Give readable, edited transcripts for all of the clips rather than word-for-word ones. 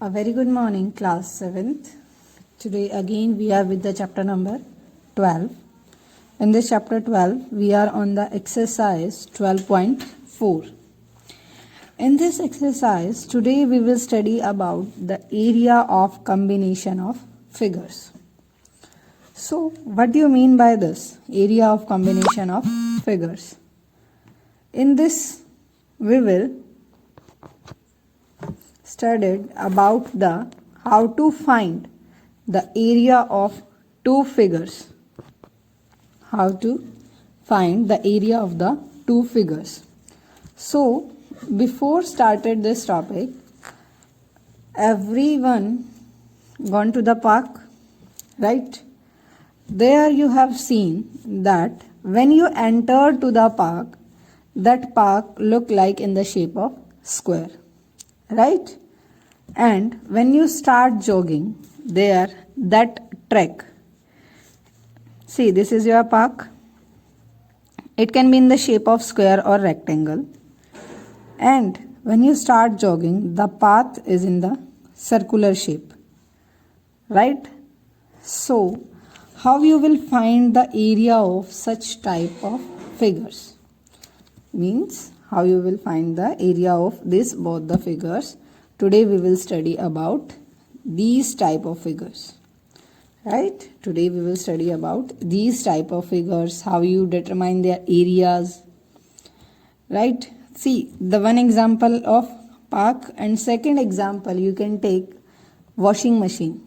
A very good morning, class 7th. Today again we are with the chapter number 12. In this chapter 12, we are on the exercise 12.4. In this exercise, today we will study about the area of combination of figures. So, what do you mean by this? Area of combination of figures. In this, we will studied about the how to find the area of two figures. How to find the area of the two figures. So, before started this topic, everyone gone to the park, right? There you have seen that when you enter to the park, that park look like in the shape of square, right? And when you start jogging there, that track, see, this is your park. It can be in the shape of square or rectangle. And when you start jogging, the path is in the circular shape, right? So, how you will find the area of such type of figures? Means how you will find the area of this both the figures. Today we will study about these type of figures, right? Today we will study about these type of figures, how you determine their areas, right? See, the one example of park and second example you can take washing machine.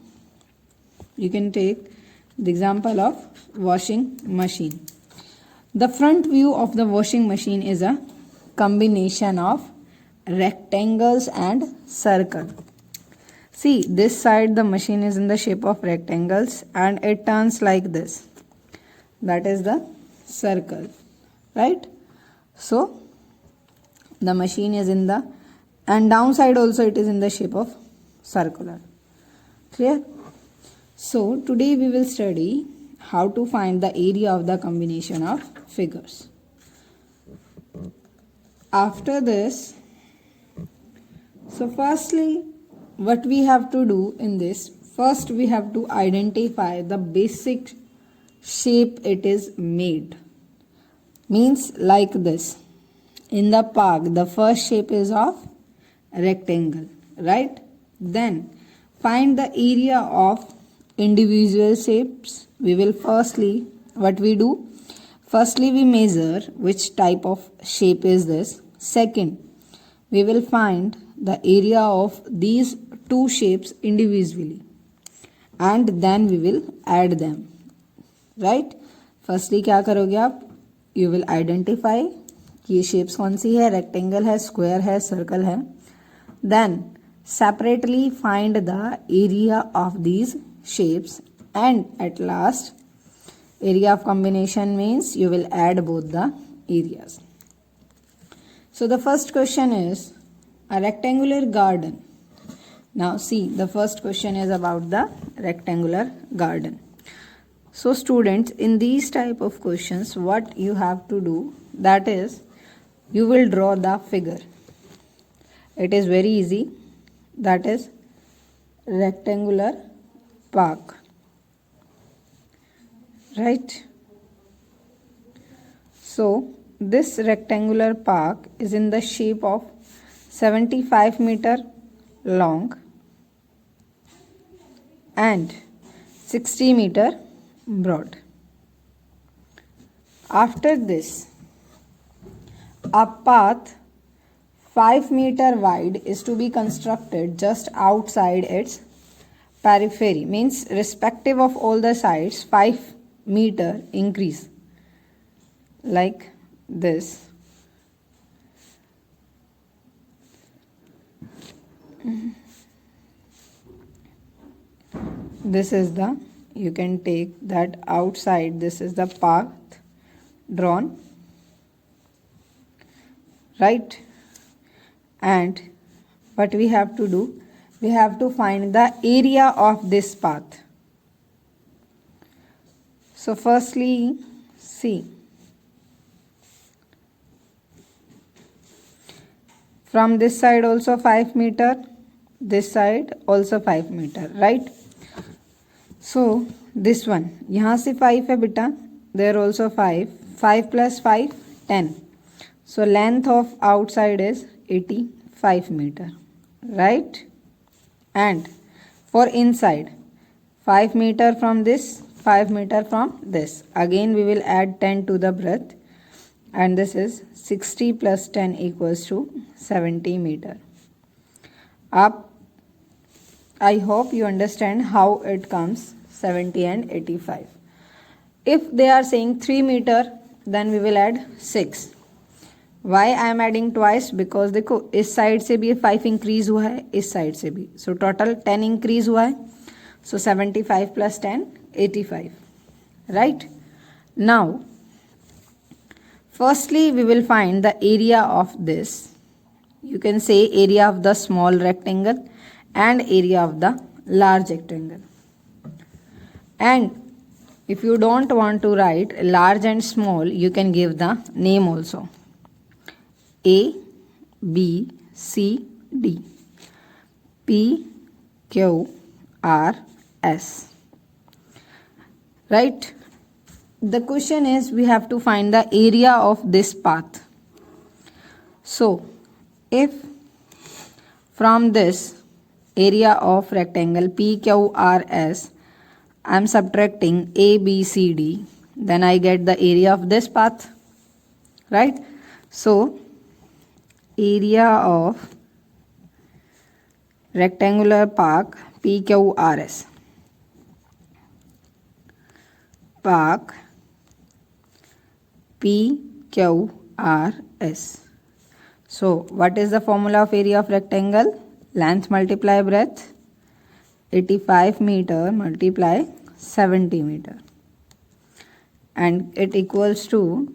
You can take the example of washing machine. The front view of the washing machine is a combination of rectangles and circle. See, this side the machine is in the shape of rectangles and it turns like this. That is the circle, right? So, the machine is in the, and downside also it is in the shape of circular. Clear? So, today we will study how to find the area of the combination of figures. After this, so firstly, what we have to do in this, first we have to identify the basic shape it is made. Means like this. In the park, the first shape is of rectangle, right? Then find the area of individual shapes. We will firstly, what we do? Firstly, we measure which type of shape is this. Second, we will find the area of these two shapes individually. And then we will add them. Right? Firstly, क्या करोगे आप? You will identify ये shapes कौन सी है? Rectangle है, square है, circle है. Then, separately find the area of these shapes. And at last, area of combination means you will add both the areas. So the first question is a rectangular garden. Now see, the first question is about the rectangular garden. So students, in these type of questions, what you have to do, that is, you will draw the figure. It is very easy. That is rectangular park. Right? So, this rectangular park is in the shape of 75 meter long and 60 meter broad. After this, a path 5 meter wide is to be constructed just outside its periphery. Means respective of all the sides, 5 meter increase. Like this. This is the, you can take that outside, this is the path drawn, right? And what we have to do, we have to find the area of this path. So firstly, see, from this side also 5 meter, this side also 5 meter, right? So this one, यहाँ से 5 है बेटा, there also 5, 5 plus 5 10. So length of outside is 85 meter, right? And for inside, 5 meter from this, 5 meter from this. Again we will add 10 to the breadth, and this is 60 plus 10 equals to 70 meter. Up, I hope you understand how it comes 70 and 85. If they are saying 3 meter, then we will add 6. Why I am adding twice? Because देखो इस side से भी 5 increase हुआ है, इस side से भी, so total 10 increase हुआ है. So 75 plus 10, 85. Right? Now, firstly we will find the area of this. You can say area of the small rectangle and area of the large rectangle. And if you don't want to write large and small, you can give the name also. A, B, C, D, P, Q, R, S. Right? The question is we have to find the area of this path. So, if from this area of rectangle P, Q, R, S, I am subtracting A, B, C, D, then I get the area of this path. Right? So, area of rectangular path PQRS. Path PQRS. So, what is the formula of area of rectangle? Length multiply breadth. 85 meter multiply 70 meter. And it equals to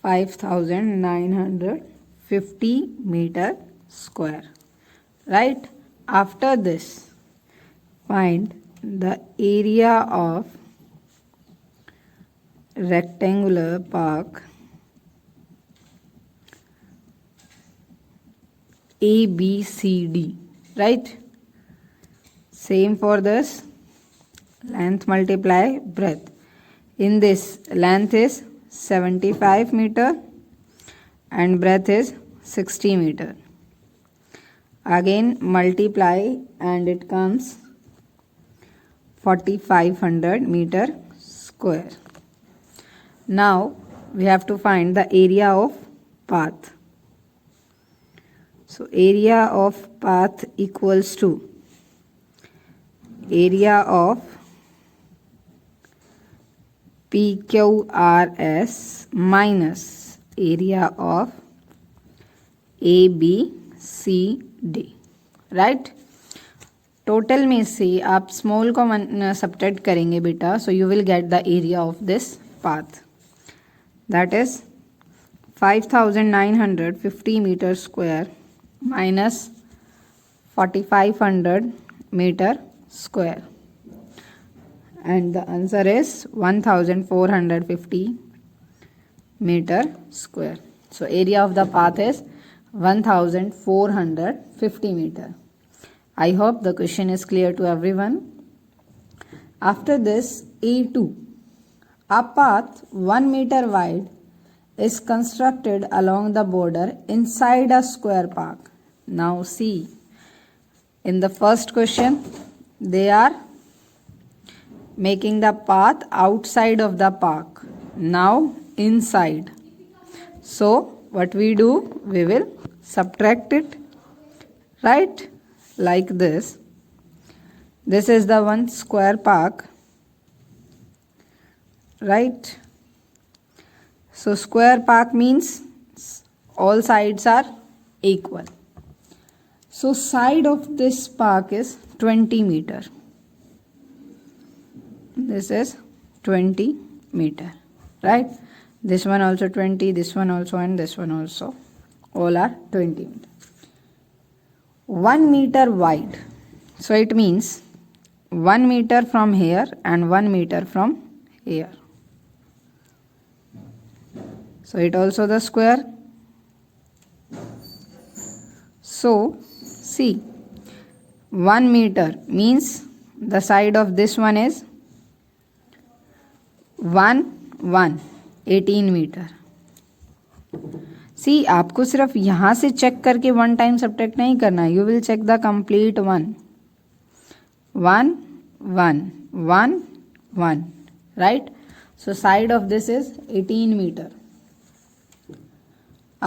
5,950 meter square. Right? After this, find the area of rectangular path ABCD. Right? Same for this. Length multiply breadth. In this, length is 75 meter and breadth is 60 meter. Again multiply and it comes 4,500 meter square. Now we have to find the area of path. So area of path equals to area of PQRS minus area of ABCD. Right? Total में से आप small को subtract करेंगे बेटा, so you will get the area of this path. That is 5,950 metre square minus 4,500 meter square, and the answer is 1,450 meter square. So area of the path is 1,450 meter. I hope the question is clear to everyone. After this, A2, a path 1 meter wide is constructed along the border inside a square park. Now see, in the first question they are making the path outside of the park, now inside. So what we do, we will subtract it, right? Like this. This is the one square park, right? So square park means all sides are equal. So side of this park is 20 meter. This is 20 meter, right? This one also 20, this one also, and this one also. All are 20 meter. 1 meter wide. So it means 1 meter from here and 1 meter from here. So it also the square. So see, 1 meter means the side of this one is 18 metre. See आपको सिर्फ यहाँ से check करके 1 time subtract नहीं करना है. You will check the complete 1 1 1 1 1, right? So side of this is 18 meter.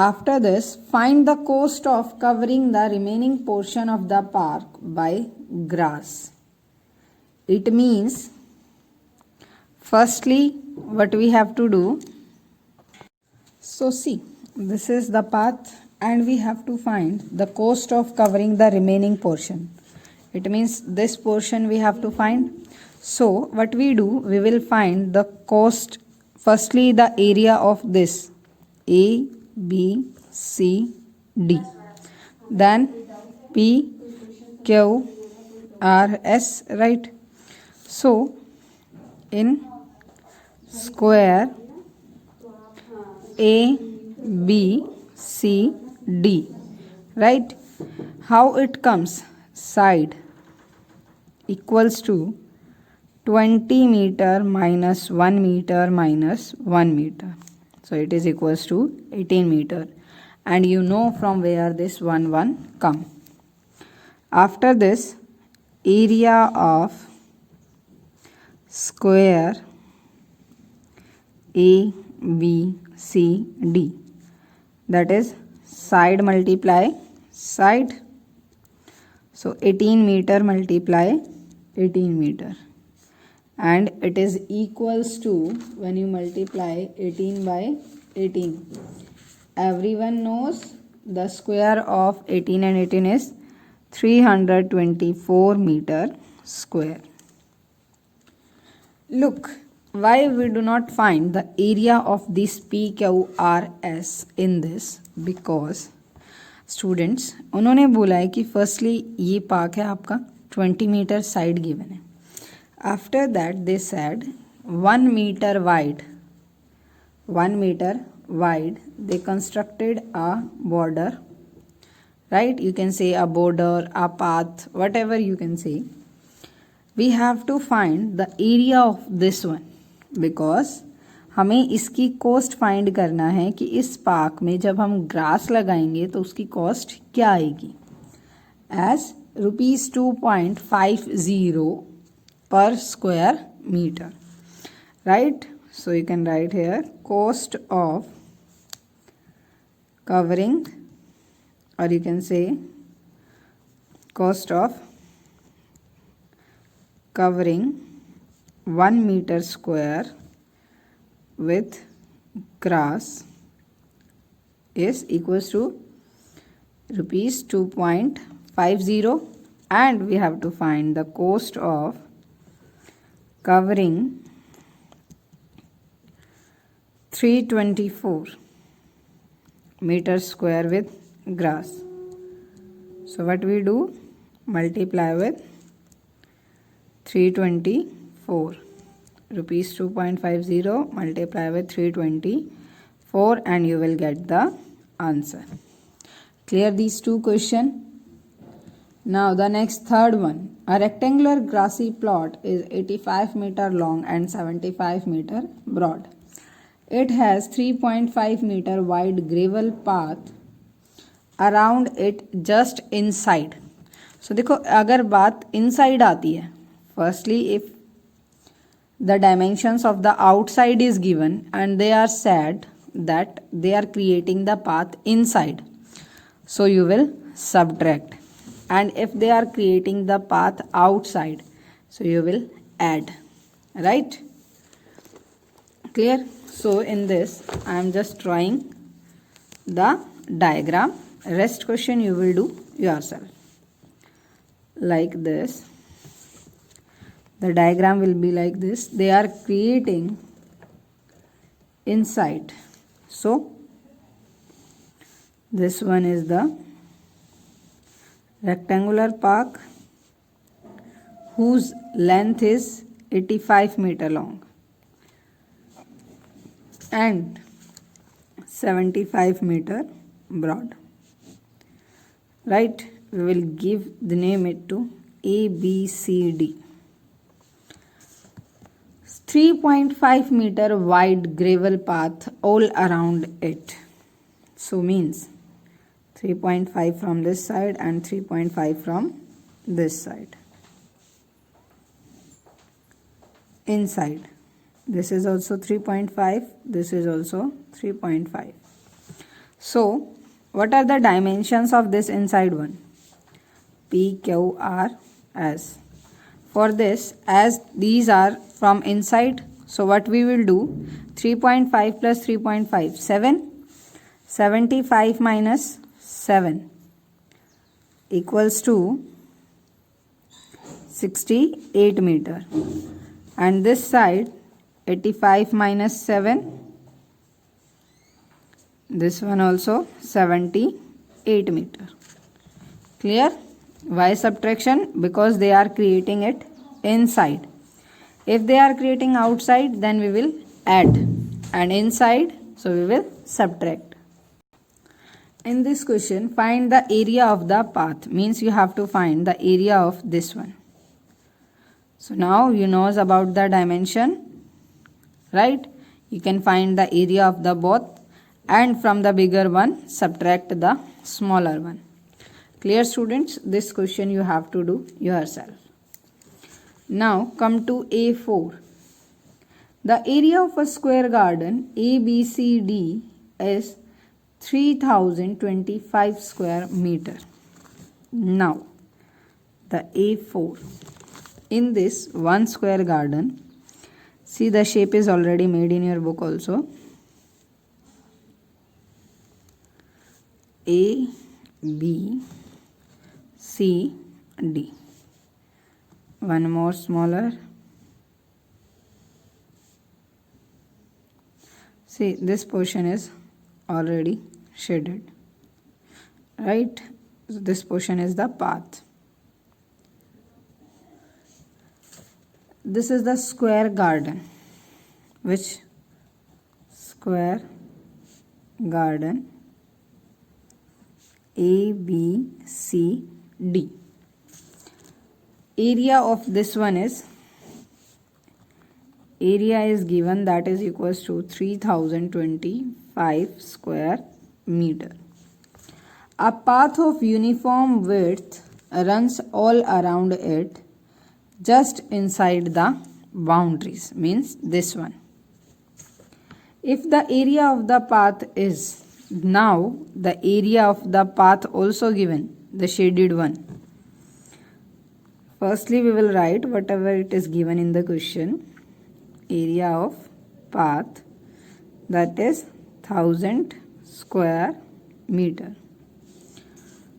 After this, find the cost of covering the remaining portion of the park by grass. It means, firstly, what we have to do. So see, this is the path and we have to find the cost of covering the remaining portion. It means this portion we have to find. So what we do, we will find the cost, firstly the area of this A, B, C, D, then P, Q, R, S, right? So in square A, B, C, D, right? How it comes? Side equals to 20 meter minus 1 meter minus 1 meter. So it is equals to 18 meter. And you know from where this 1 come. After this, area of square A, B, C, D, that is side multiply side. So 18 meter multiply 18 meter. And it is equals to, when you multiply 18 by 18, everyone knows the square of 18 and 18 is 324 meter square. Look, why we do not find the area of this PQRS in this? Because students, उन्होंने बोला है कि firstly ये park है आपका 20 metre side given है. After that they said 1 meter wide, they constructed a border, right? You can say a border, a path, whatever you can say. We have to find the area of this one because हमें इसकी cost find करना है कि इस park में जब हम grass लगाएंगे तो उसकी कॉस्ट क्या आएगी. As ₹2.50 per square meter, right? So you can write here cost of covering, or you can say cost of covering 1 meter square with grass is equals to ₹2.50, and we have to find the cost of covering 324 meters square with grass. So what we do, multiply with 324, ₹2.50 multiply with 324, and you will get the answer. Clear these two questions? Now the next third one. A rectangular grassy plot is 85 meter long and 75 meter broad. It has 3.5 meter wide gravel path around it just inside. So देखो, अगर बात inside आती है, firstly if the dimensions of the outside is given and they are said that they are creating the path inside, so you will subtract. And if they are creating the path outside, so you will add, right? Clear? So in this I am just drawing the diagram. Rest question you will do yourself. Like this, the diagram will be like this. They are creating inside. So this one is the rectangular park whose length is 85 meter long and 75 meter broad. right? We will give the name it to A, B, C, D. 3.5 meter wide gravel path all around it. So means 3.5 from this side and 3.5 from this side. Inside, this is also 3.5, this is also 3.5. So what are the dimensions of this inside one? P, Q, R, S. For this, as these are from inside, so what we will do, 3.5 plus 3.5, 7. 75 minus 7 equals to 68 meter. And this side, 85 minus 7, this one also 78 meter. Clear? Why subtraction? Because they are creating it inside. If they are creating outside, then we will add, and inside, so we will subtract. In this question, find the area of the path. Means you have to find the area of this one. So now you know about the dimension, right? You can find the area of the both, and from the bigger one subtract the smaller one. Clear, students? This question you have to do yourself. Now come to A4. The area of a square garden ABCD is 3025 square meter. Now the A4. In this one square garden, see the shape is already made in your book also. A, B, C, D. One more smaller. See, this portion is already shaded, right? So this portion is the path. This is the square garden. Which square garden? A, B, C, D. Area of this one is, area is given, that is equals to 3025 square meter. A path of uniform width runs all around it, just inside the boundaries, means this one. If the area of the path is, now the area of the path also given, the shaded one. Firstly we will write whatever it is given in the question. Area of path, that is 1000 square meter.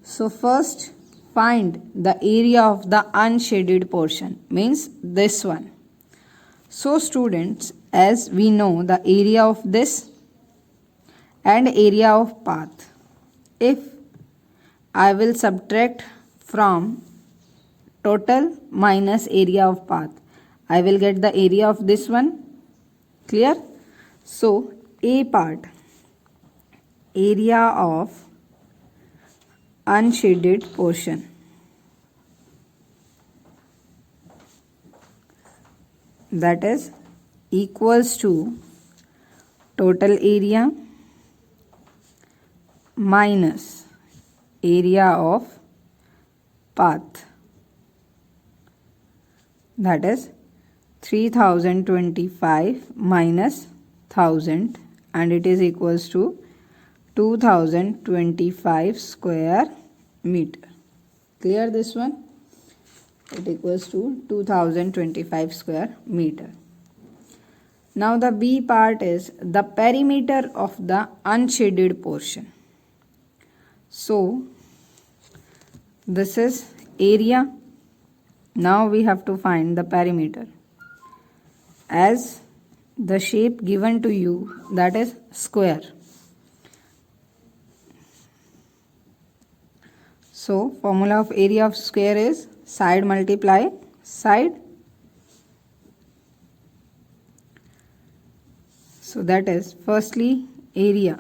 So first find the area of the unshaded portion, means this one. So students, as we know the area of this and area of path, if I will subtract from total minus area of path, I will get the area of this one. Clear? So A part, area of unshaded portion, that is equals to total area minus area of path, that is 3025 minus 1000, and it is equals to 2025 square meter. Clear this one? It equals to 2025 square meter. Now the B part is the perimeter of the unshaded portion. So this is area. Now we have to find the perimeter. As the shape given to you, that is square. So formula of area of square is side multiply side. So that is firstly area.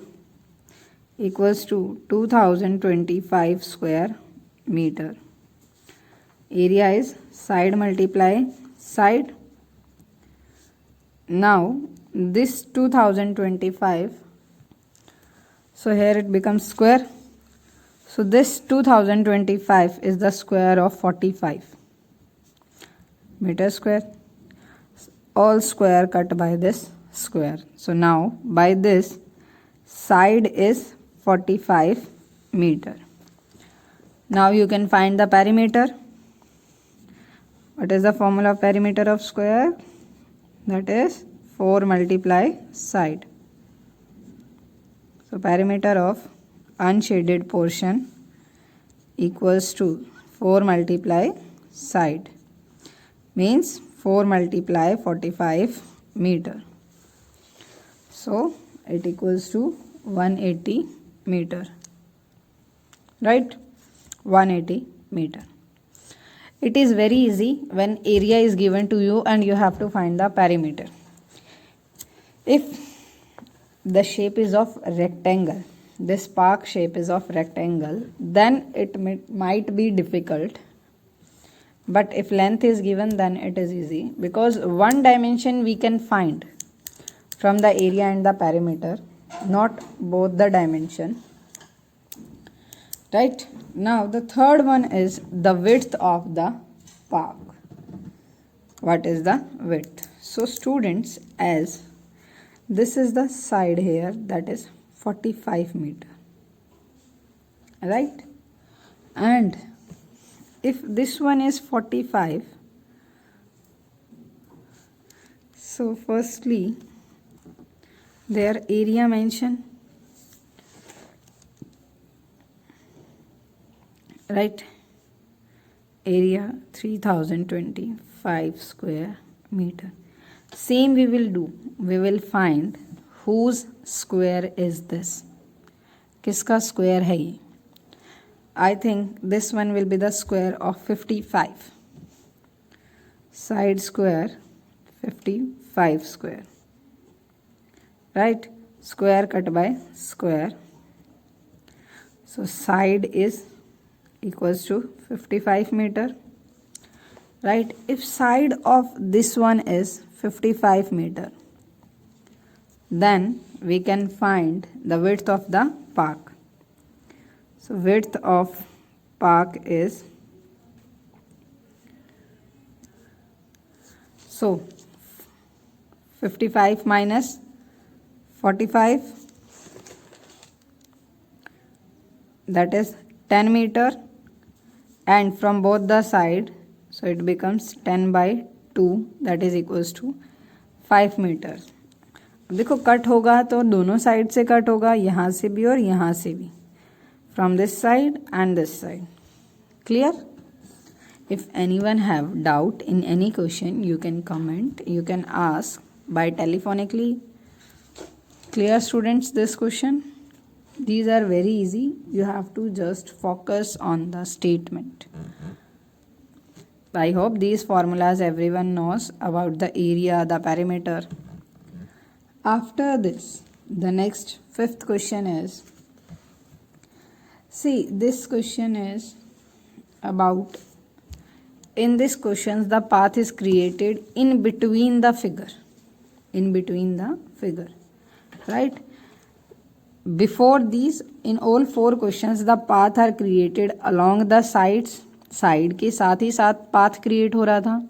equals to 2025 square meter. Area is side multiply side. Now this 2025, so here it becomes square. So this 2025 is the square of 45 meter square. All square cut by this square. So now by this side is 45 meter. Now you can find the perimeter. What is the formula of perimeter of square? That is 4 multiply side. So perimeter of unshaded portion equals to 4 multiply side, means 4 multiply 45 meter. So it equals to 180 meter, right? 180 meter. It is very easy when area is given to you and you have to find the perimeter. If the shape is of rectangle, this park shape is of rectangle, then it might be difficult. But if length is given, then it is easy, because one dimension we can find from the area and the perimeter, not both the dimension. Right? Now the third one is the width of the park. What is the width? So students, as this is the side here, that is 45 meter, right? And if this one is 45, so firstly their area mention, right? Area 3025 square meter. Same we will do. We will find whose square is this. किसका square है ये? I think this one will be the square of 55. Side square 55 square. Right? Square cut by square. So side is equals to 55 meter. Right? If side of this one is 55 meter, then we can find the width of the park. So width of park is, so 55 minus 45, that is 10 meter, and from both the side, so it becomes 10 by 2, that is equals to 5 meter. देखो cut होगा तो दोनों side से cut होगा, यहाँ से भी और यहाँ से भी, from this side and this side. Clear? If anyone have doubt in any question, you can comment, you can ask by telephonically. Clear students this question? These are very easy. You have to just focus on the statement. I hope these formulas everyone knows about the area, the perimeter. After this, the next fifth question is, see, this question is about, in this question the path is created in between the figure. In between the figure. Right? Before these, in all four questions, the path are created along the sides. Side के साथ ही साथ path create हो रहा था.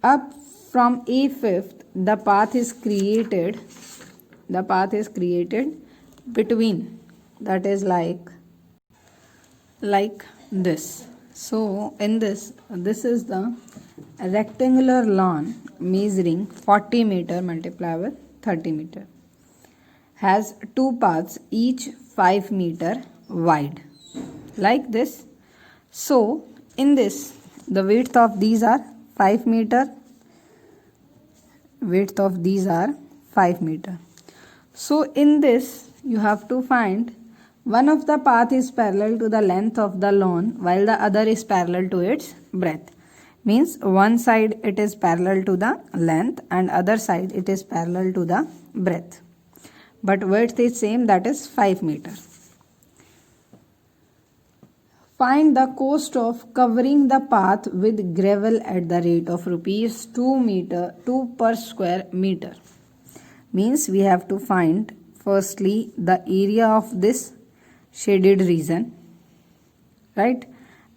अब from A5th the path is created between, that is like this. So in this is the rectangular lawn measuring 40 meter multiplied with 30 meter, has two paths each 5 meter wide, like this. So in this, the width of these are 5 meter, width of these are 5 meter. So in this, you have to find one of the path is parallel to the length of the lawn while the other is parallel to its breadth. Means one side it is parallel to the length and other side it is parallel to the breadth. But width is same, that is 5 meter. find the cost of covering the path with gravel at the rate of rupees 2 per square meter. Means we have to find firstly the area of this shaded region, right,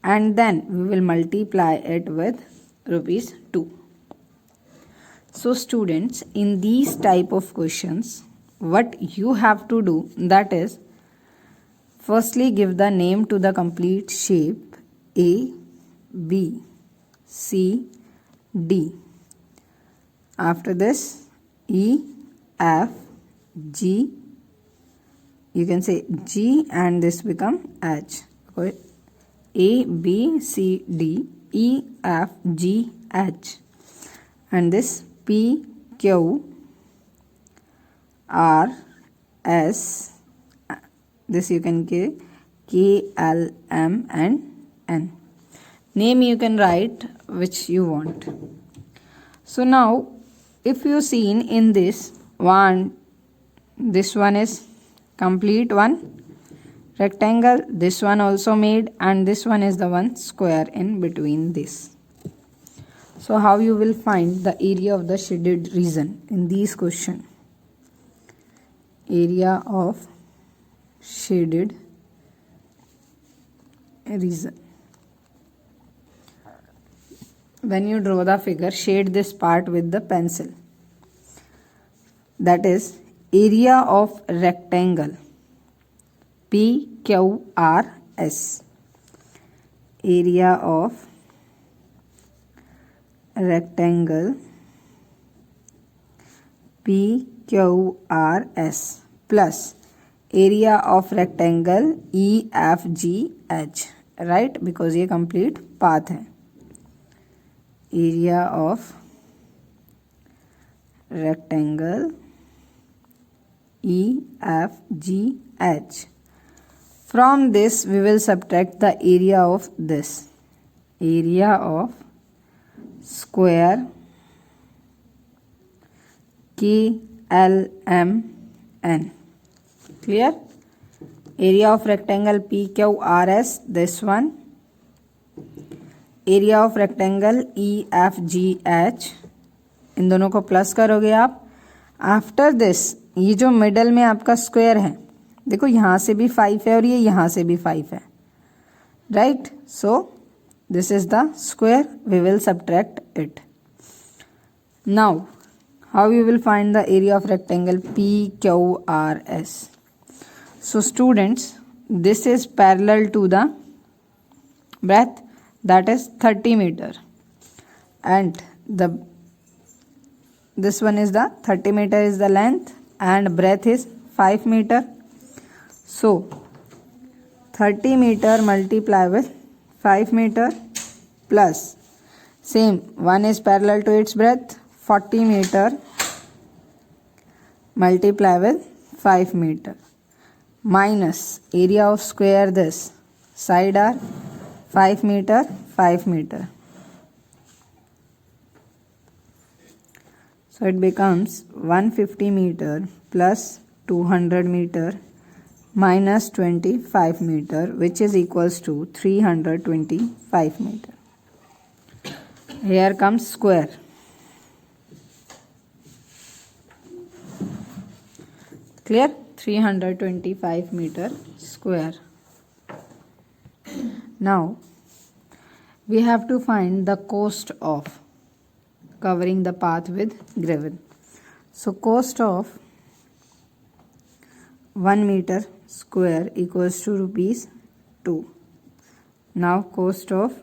and then we will multiply it with rupees 2. So students, in these type of questions, what you have to do, that is, firstly give the name to the complete shape A, B, C, D. After this, E, F, G, you can say G, and this become H. Okay. A, B, C, D, E, F, G, H, and this P, Q, R, S, this you can K, L, M, and N. Name you can write which you want. So now, if you seen in this one is complete one rectangle, this one also made, and this one is the one square in between this. So how you will find the area of the shaded region in these question? Area of shaded region. When you draw the figure, shade this part with the pencil. That is area of rectangle PQRS. Area of rectangle PQRS plus area of rectangle EFGH, right, because ये complete path है. Area of rectangle EFGH. From this we will subtract the area of this. Area of square KLMN. Clear? Area of rectangle PQRS, this one. Area of rectangle EFGH, इन दोनों को plus करोगे आप. After this, ये जो middle में आपका square है, देखो यहाँ से भी 5 है और ये यहाँ से भी 5 है, right. So this is the square, we will subtract it. Now how you will find the area of rectangle PQRS? So students, this is parallel to the breadth, that is 30 meter, and this one is the 30 meter is the length and breadth is 5 meter. So 30 meter multiply with 5 meter plus same one is parallel to its breadth, 40 meter multiply with 5 meter minus area of square, this side are 5 meter 5 meter. So it becomes 150 meter plus 200 meter minus 25 meter, which is equals to 325 meter. Here comes square. Clear? 325 meter square. Now we have to find the cost of covering the path with gravel. So cost of 1 meter square equals to rupees 2. Now cost of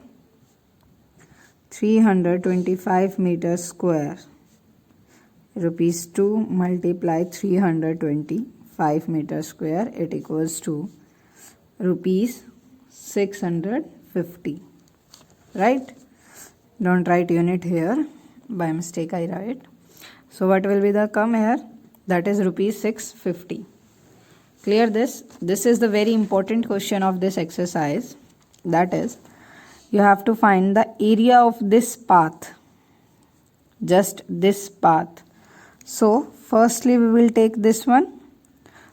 325 meters square, rupees 2 multiply 325 meters square, it equals to rupees 650, right? Don't write unit here, by mistake I write. So what will be the come here? That is rupees 650. Clear this? This is the very important question of this exercise. That is, you have to find the area of this path, just this path. So firstly we will take this one.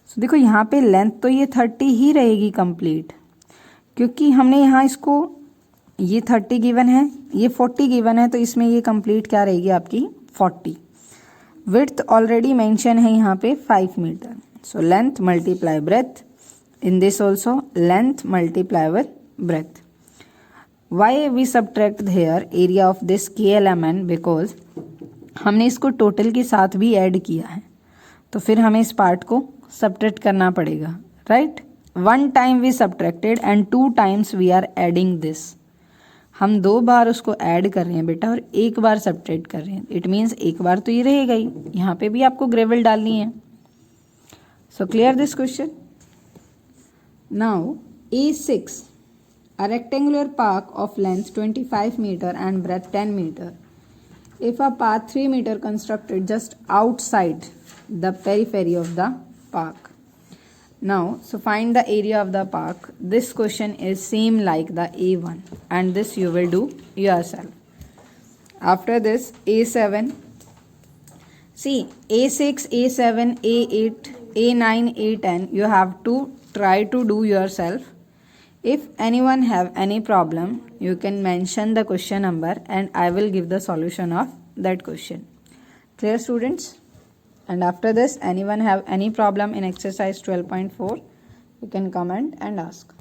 So देखो यहाँ पे length तो ये 30 ही रहेगी complete, क्योंकि हमने यहाँ इसको, ये 30 गिवन है, ये 40 गिवन है, तो इसमें ये कंप्लीट क्या रहेगी आपकी 40। विड्थ ऑलरेडी मेंशन है यहाँ पे 5 metre, so length multiply breadth, in this also length multiply with breadth. Why we subtract here area of this KLMN, because हमने इसको टोटल के साथ भी ऐड किया है, तो फिर हमें इस पार्ट को सब्ट्रैक्ट करना पड़ेगा, right. 1 time we subtracted and 2 times we are adding this. हम 2 बार उसको ऐड कर रहे हैं बेटा और 1 बार सब्ट्रैक्ट कर रहे हैं। इट मीन्स 1 बार तो ये रहेगा ही, यहाँ पे भी आपको ग्रेवल डालनी है। So clear this question. Now A6, a rectangular park of length 25 meter and breadth 10 meter. If a path 3 meter constructed just outside the periphery of the park. Now, so find the area of the park. This question is same like the A1 and this you will do yourself. After this, A7. See, A6, A7, A8, A9, A10, you have to try to do yourself. If anyone have any problem, you can mention the question number and I will give the solution of that question. Clear students? And after this, anyone have any problem in exercise 12.4, you can comment and ask.